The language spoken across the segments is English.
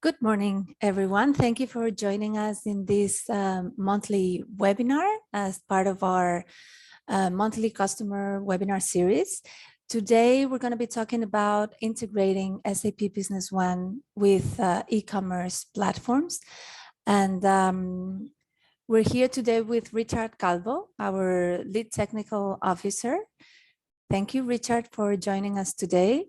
Good morning, everyone. Thank you for joining us in this monthly webinar as part of our monthly customer webinar series. Today, we're going to be talking about integrating SAP Business One with e-commerce platforms. And we're here today with Richard Calvo, our lead technical officer. Thank you, Richard, for joining us today.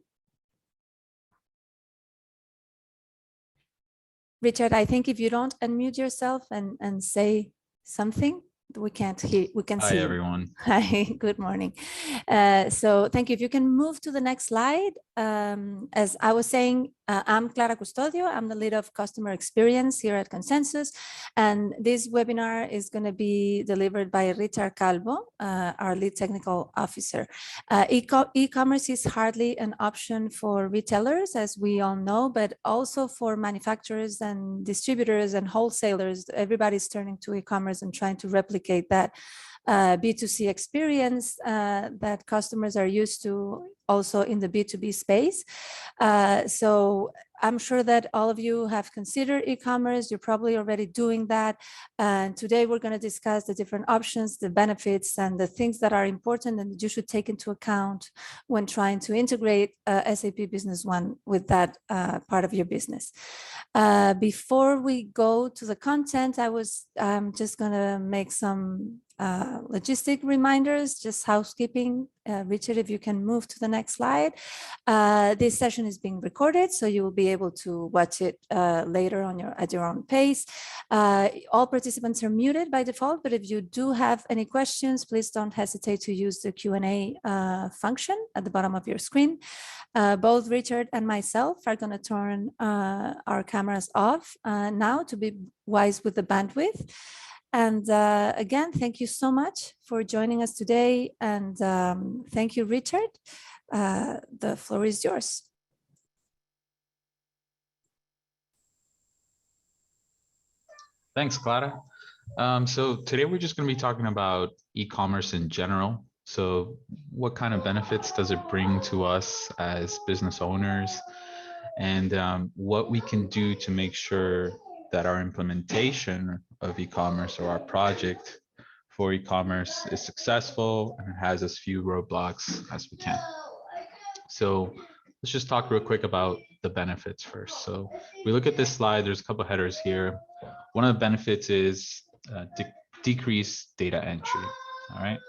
Richard, I think if you don't unmute yourself and say something, we can't hear, we can see you. Hi, everyone. Hi, good morning. So thank you. If you can move to the next slide. As I was saying, I'm Clara Custodio. I'm the lead of customer experience here at Consensus. And this webinar is going to be delivered by Richard Calvo, our lead technical officer. E-commerce is hardly an option for retailers, as we all know, but also for manufacturers and distributors and wholesalers. Everybody's turning to e-commerce and trying to replicate that B2C experience that customers are used to also in the B2B space. So I'm sure that all of you have considered e-commerce. You're probably already doing that. And today we're going to discuss the different options, the benefits, and the things that are important and that you should take into account when trying to integrate SAP Business One with that part of your business. Before we go to the content, I was just going to make some logistic reminders, just housekeeping. Richard, if you can move to the next slide. This session is being recorded, so you will be able to watch it later on at your own pace. All participants are muted by default, but if you do have any questions, please don't hesitate to use the Q&A function at the bottom of your screen. Both Richard and myself are going to turn our cameras off now to be wise with the bandwidth. And again, thank you so much for joining us today. And thank you, Richard. The floor is yours. Thanks, Clara. So today we're just going to be talking about e-commerce in general. So what kind of benefits does it bring to us as business owners? And what we can do to make sure that our implementation of e-commerce or our project for e-commerce is successful and has as few roadblocks as we can. So let's just talk real quick about the benefits first. So we look at this slide, there's a couple of headers here. One of the benefits is decreased data entry, all right?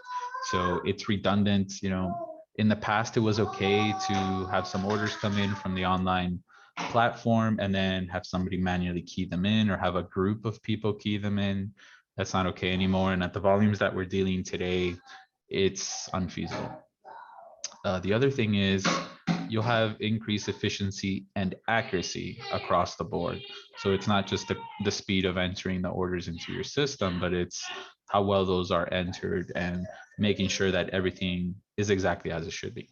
So it's redundant, in the past, it was okay to have some orders come in from the online platform and then have somebody manually key them in or have a group of people key them in. That's not okay anymore. And at the volumes that we're dealing today, it's unfeasible. The other thing is you'll have increased efficiency and accuracy across the board. So it's not just the speed of entering the orders into your system, but it's how well those are entered and making sure that everything is exactly as it should be.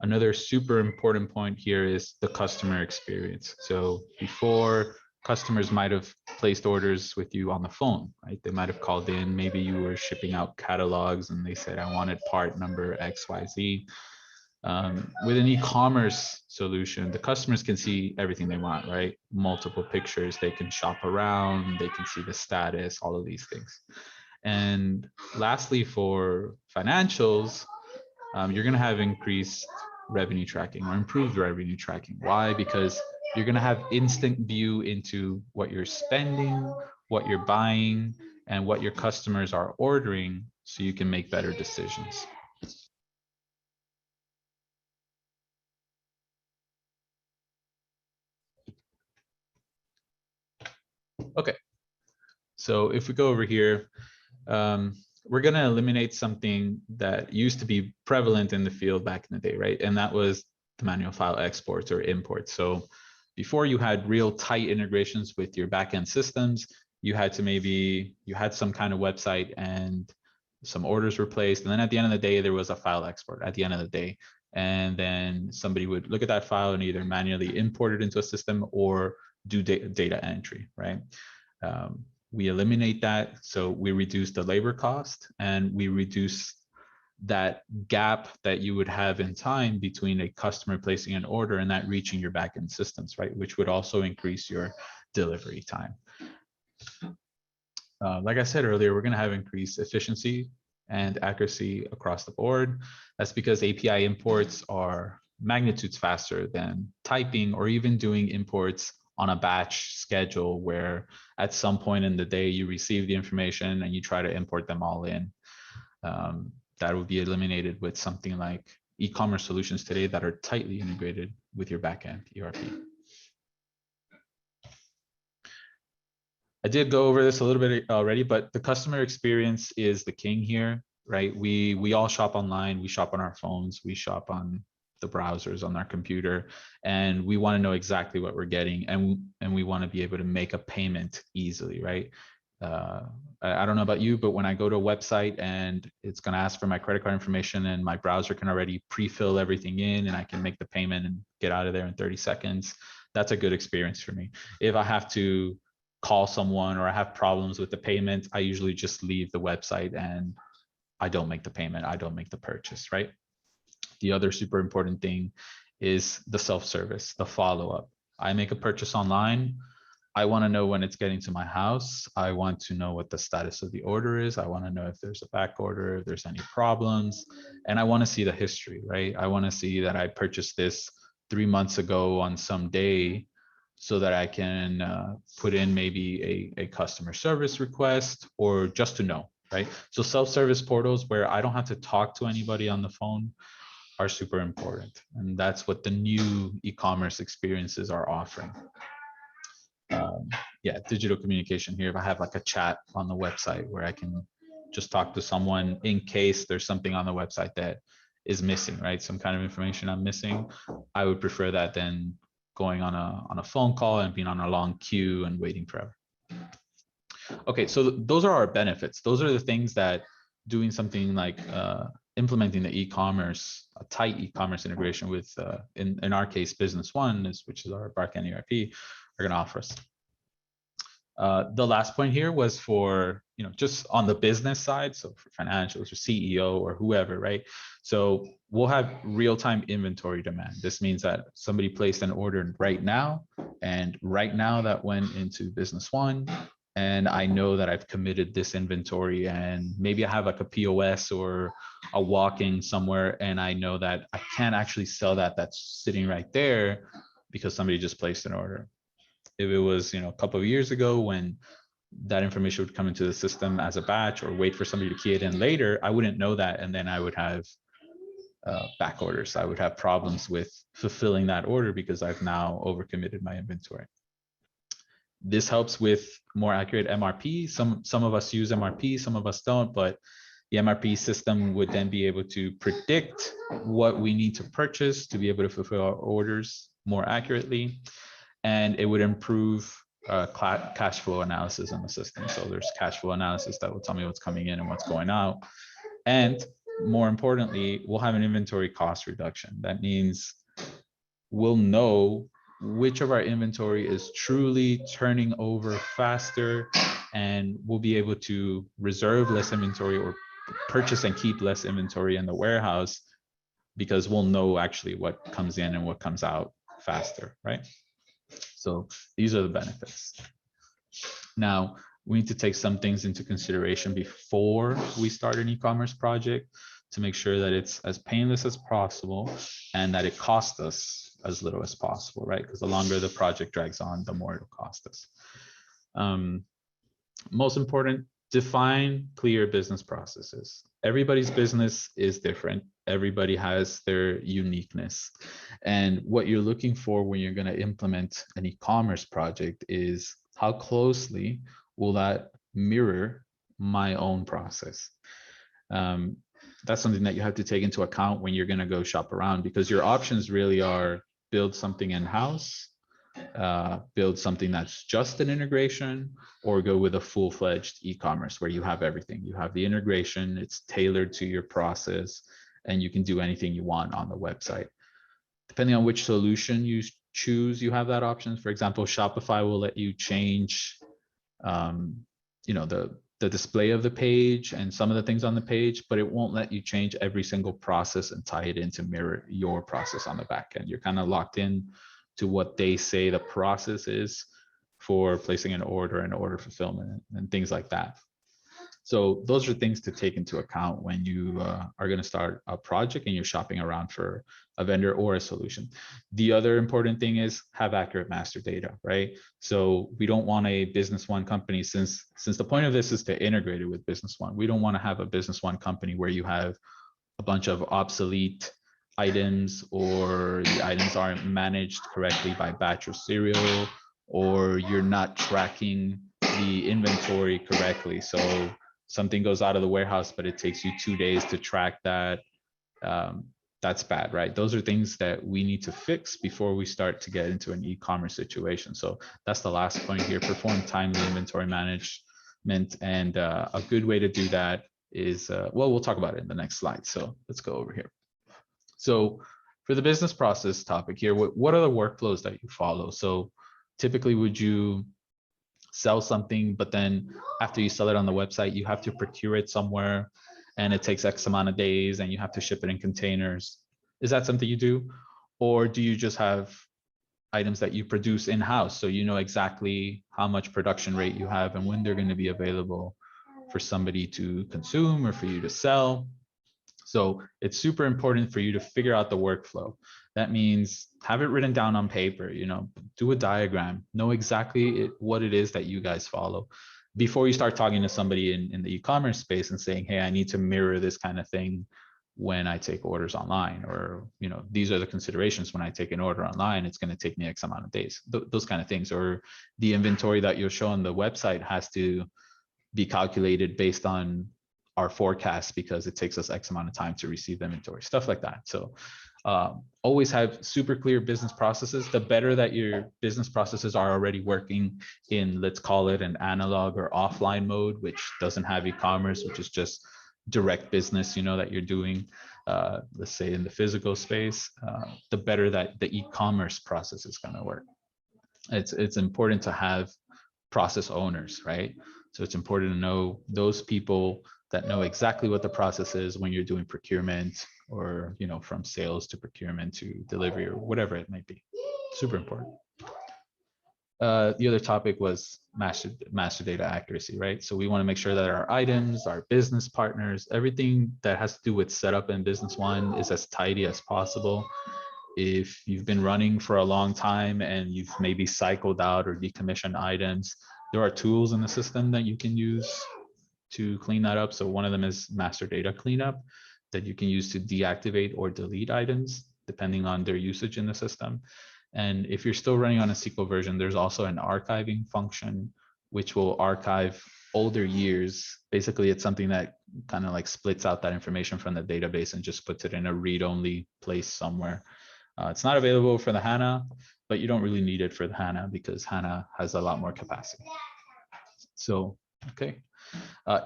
Another super important point here is the customer experience. So before, customers might have placed orders with you on the phone, right? They might have called in, maybe you were shipping out catalogs and they said, I wanted part number XYZ. With an e-commerce solution, the customers can see everything they want, right? Multiple pictures, they can shop around, they can see the status, all of these things. And lastly, for financials, you're going to have increased revenue tracking or improved revenue tracking. Why? Because you're going to have instant view into what you're spending, what you're buying, and what your customers are ordering, so you can make better decisions. Okay, so if we go over here, we're going to eliminate something that used to be prevalent in the field back in the day, right? And that was the manual file exports or imports. So before, you had real tight integrations with your backend systems. You had to you had some kind of website and some orders were placed. And then at the end of the day, there was a file export at the end of the day. And then somebody would look at that file and either manually import it into a system or do data entry, right? We eliminate that, so we reduce the labor cost and we reduce that gap that you would have in time between a customer placing an order and that reaching your backend systems, right? Which would also increase your delivery time. Like I said earlier, we're going to have increased efficiency and accuracy across the board. That's because API imports are magnitudes faster than typing or even doing imports on a batch schedule where at some point in the day you receive the information and you try to import them all in. That would be eliminated with something like e-commerce solutions today that are tightly integrated with your backend ERP. I did go over this a little bit already, but the customer experience is the king here, right? We all shop online, we shop on our phones, we shop on the browsers on our computer, and we want to know exactly what we're getting, and we want to be able to make a payment easily, right? I don't know about you, but when I go to a website and it's going to ask for my credit card information and my browser can already pre-fill everything in and I can make the payment and get out of there in 30 seconds, that's a good experience for me. If I have to call someone or I have problems with the payment, I usually just leave the website and I don't make the payment, I don't make the purchase, right? The other super important thing is the self-service, the follow-up. I make a purchase online. I want to know when it's getting to my house. I want to know what the status of the order is. I want to know if there's a back order, if there's any problems, and I want to see the history, right? I want to see that I purchased this 3 months ago on some day so that I can put in maybe a customer service request or just to know, right? So self-service portals where I don't have to talk to anybody on the phone are super important. And that's what the new e-commerce experiences are offering. Yeah, digital communication here. If I have like a chat on the website where I can just talk to someone in case there's something on the website that is missing, right? Some kind of information I'm missing. I would prefer that than going on a phone call and being on a long queue and waiting forever. Okay, so those are our benefits. Those are the things that doing something like implementing the e-commerce, a tight e-commerce integration with, in our case, Business One, which is our backend ERP, are going to offer us. The last point here was for, just on the business side, so for financials or CEO or whoever, right? So we'll have real-time inventory demand. This means that somebody placed an order right now, and right now that went into Business One, and I know that I've committed this inventory, and maybe I have like a POS or a walk-in somewhere, and I know that I can't actually sell that. That's sitting right there because somebody just placed an order. If it was, a couple of years ago when that information would come into the system as a batch or wait for somebody to key it in later, I wouldn't know that. And then I would have back orders. I would have problems with fulfilling that order because I've now overcommitted my inventory. This helps with more accurate MRP. Some of us use MRP, some of us don't, but the MRP system would then be able to predict what we need to purchase to be able to fulfill our orders more accurately. And it would improve cash flow analysis in the system. So there's cash flow analysis that will tell me what's coming in and what's going out. And more importantly, we'll have an inventory cost reduction. That means we'll know which of our inventory is truly turning over faster, and we'll be able to reserve less inventory or purchase and keep less inventory in the warehouse because we'll know actually what comes in and what comes out faster, right? So these are the benefits. Now, we need to take some things into consideration before we start an e-commerce project to make sure that it's as painless as possible and that it costs us as little as possible, right? Because the longer the project drags on, the more it'll cost us. Most important, define clear business processes. Everybody's business is different. Everybody has their uniqueness. And what you're looking for when you're going to implement an e-commerce project is how closely will that mirror my own process? That's something that you have to take into account when you're going to go shop around, because your options really are build something in-house, build something that's just an integration, or go with a full-fledged e-commerce where you have everything. You have the integration, it's tailored to your process, and you can do anything you want on the website. Depending on which solution you choose, you have that option. For example, Shopify will let you change the the display of the page and some of the things on the page, but it won't let you change every single process and tie it in to mirror your process on the back end. You're kind of locked in to what they say the process is for placing an order and order fulfillment and things like that. So those are things to take into account when you are going to start a project and you're shopping around for a vendor or a solution. The other important thing is have accurate master data, right? So we don't want a Business One company, since the point of this is to integrate it with Business One. We don't want to have a Business One company where you have a bunch of obsolete items, or the items aren't managed correctly by batch or serial, or you're not tracking the inventory correctly. So something goes out of the warehouse, but it takes you 2 days to track that. That's bad, right? Those are things that we need to fix before we start to get into an e-commerce situation. So that's the last point here: perform timely inventory management. And a good way to do that is, well, we'll talk about it in the next slide. So let's go over here. So for the business process topic here, what are the workflows that you follow? So typically, would you sell something, but then after you sell it on the website, you have to procure it somewhere and it takes X amount of days and you have to ship it in containers? Is that something you do? Or do you just have items that you produce in-house, so you know exactly how much production rate you have and when they're going to be available for somebody to consume or for you to sell? So it's super important for you to figure out the workflow. That means have it written down on paper, do a diagram, know exactly what it is that you guys follow before you start talking to somebody in the e-commerce space and saying, hey, I need to mirror this kind of thing when I take orders online, or, these are the considerations when I take an order online, it's going to take me X amount of days, those kind of things. Or the inventory that you'll show on the website has to be calculated based on our forecast because it takes us X amount of time to receive inventory, stuff like that. So always have super clear business processes. The better that your business processes are already working in, let's call it an analog or offline mode, which doesn't have e-commerce, which is just direct business, that you're doing, let's say in the physical space, the better that the e-commerce process is going to work. It's important to have process owners, right? So it's important to know those people that know exactly what the process is when you're doing procurement, or from sales to procurement to delivery, or whatever it might be. Super important. The other topic was master data accuracy, right? So we want to make sure that our items, our business partners, everything that has to do with setup in Business One is as tidy as possible. If you've been running for a long time and you've maybe cycled out or decommissioned items, there are tools in the system that you can use to clean that up. So one of them is master data cleanup that you can use to deactivate or delete items depending on their usage in the system. And if you're still running on a SQL version, there's also an archiving function which will archive older years. Basically, it's something that kind of like splits out that information from the database and just puts it in a read-only place somewhere. It's not available for the HANA, but you don't really need it for the HANA because HANA has a lot more capacity. So, okay.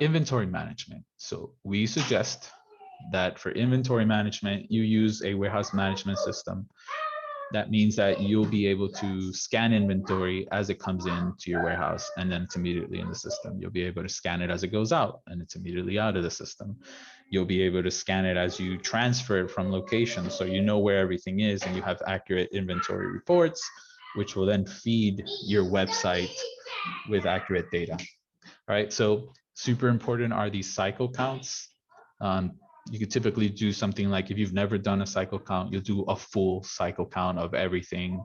Inventory management. So we suggest that for inventory management, you use a warehouse management system. That means that you'll be able to scan inventory as it comes into your warehouse, and then it's immediately in the system. You'll be able to scan it as it goes out, and it's immediately out of the system. You'll be able to scan it as you transfer it from locations, so you know where everything is, and you have accurate inventory reports, which will then feed your website with accurate data. All right, so super important are these cycle counts. You could typically do something like, if you've never done a cycle count, you'll do a full cycle count of everything.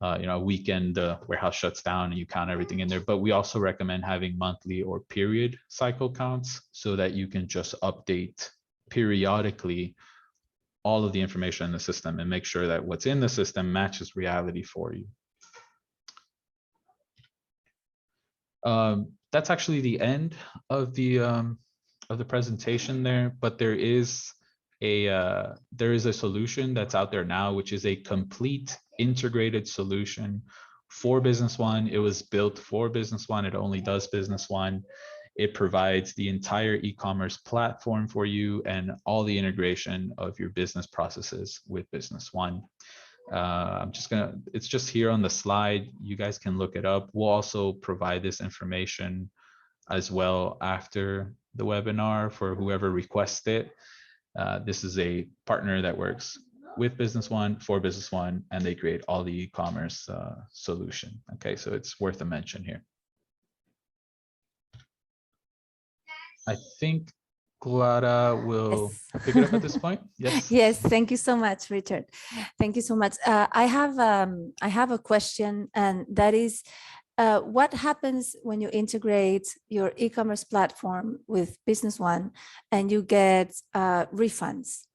A weekend, the warehouse shuts down and you count everything in there. But we also recommend having monthly or period cycle counts so that you can just update periodically all of the information in the system and make sure that what's in the system matches reality for you. That's actually the end of the presentation there, but there is a solution that's out there now, which is a complete integrated solution for Business One. It was built for Business One. It only does Business One. It provides the entire e-commerce platform for you and all the integration of your business processes with Business One. It's just here on the slide. You guys can look it up. We'll also provide this information as well after the webinar for whoever requests it. This is a partner that works with Business One, for Business One, and they create all the e-commerce solution. Okay, so it's worth a mention here. I think Clara will pick it up at this point. Yes. Yes. Thank you so much, Richard. Thank you so much. I have a question, and that is, what happens when you integrate your e-commerce platform with Business One and you get refunds?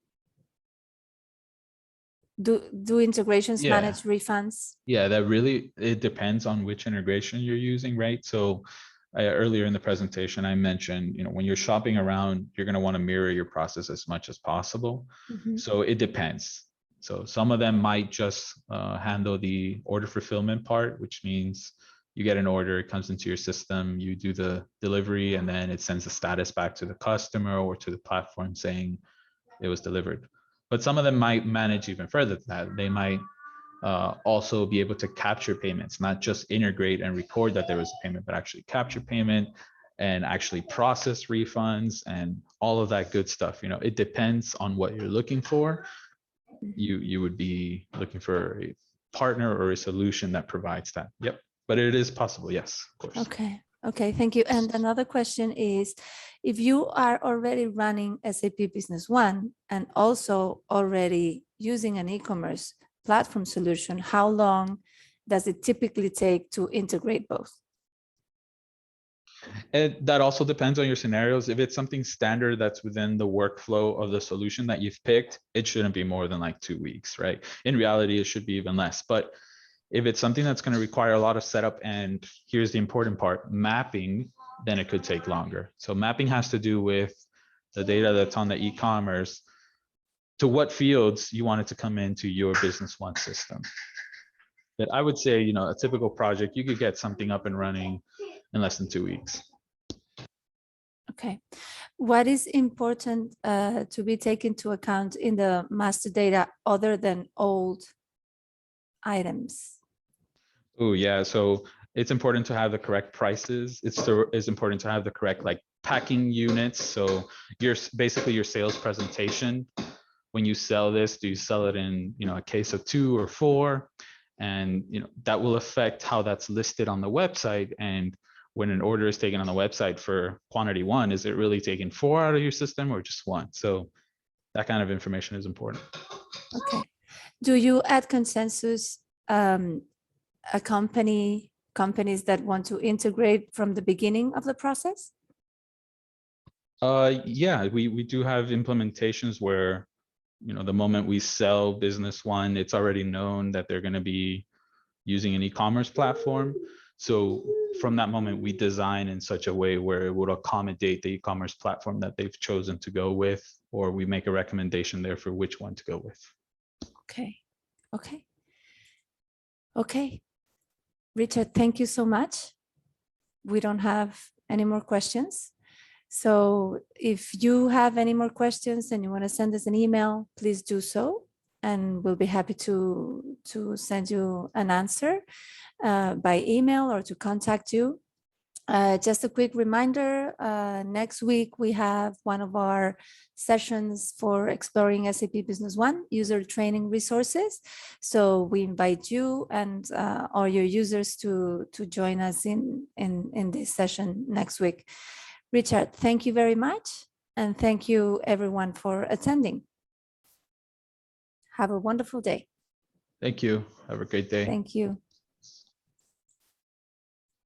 Do integrations manage refunds? Yeah, that really, it depends on which integration you're using, right? So earlier in the presentation, I mentioned, when you're shopping around, you're going to want to mirror your process as much as possible. So it depends. So some of them might just handle the order fulfillment part, which means you get an order, it comes into your system, you do the delivery, and then it sends the status back to the customer or to the platform saying it was delivered. But some of them might manage even further than that. They might also be able to capture payments, not just integrate and record that there was a payment, but actually capture payment and actually process refunds and all of that good stuff. It depends on what you're looking for. You would be looking for a partner or a solution that provides that. Yep. But it is possible. Yes, of course. Okay. Okay, thank you. And another question is, if you are already running SAP Business One and also already using an e-commerce platform solution, how long does it typically take to integrate both? And that also depends on your scenarios. If it's something standard that's within the workflow of the solution that you've picked, it shouldn't be more than like 2 weeks, right? In reality, it should be even less. But if it's something that's going to require a lot of setup, and here's the important part, mapping, then it could take longer. So mapping has to do with the data that's on the e-commerce to what fields you want it to come into your Business One system. But I would say, a typical project, you could get something up and running in less than 2 weeks. Okay. What is important to be taken into account in the master data other than old items? Oh yeah, so it's important to have the correct prices. It's important to have the correct packing units. So basically your sales presentation. When you sell this, do you sell it in a case of 2 or 4? And that will affect how that's listed on the website. And when an order is taken on the website for quantity 1, is it really taking 4 out of your system or just 1? So that kind of information is important. Okay. Do you at Consensus accompany companies that want to integrate from the beginning of the process? Yeah, we do have implementations where, the moment we sell Business One, it's already known that they're going to be using an e-commerce platform. So from that moment, we design in such a way where it would accommodate the e-commerce platform that they've chosen to go with, or we make a recommendation there for which one to go with. Okay. Okay. Okay. Richard, thank you so much. We don't have any more questions. So if you have any more questions and you want to send us an email, please do so. And we'll be happy to send you an answer by email or to contact you. Just a quick reminder, next week we have one of our sessions for exploring SAP Business One user training resources. So we invite you and all your users to join us in this session next week. Richard, thank you very much. And thank you everyone for attending. Have a wonderful day. Thank you. Have a great day. Thank you.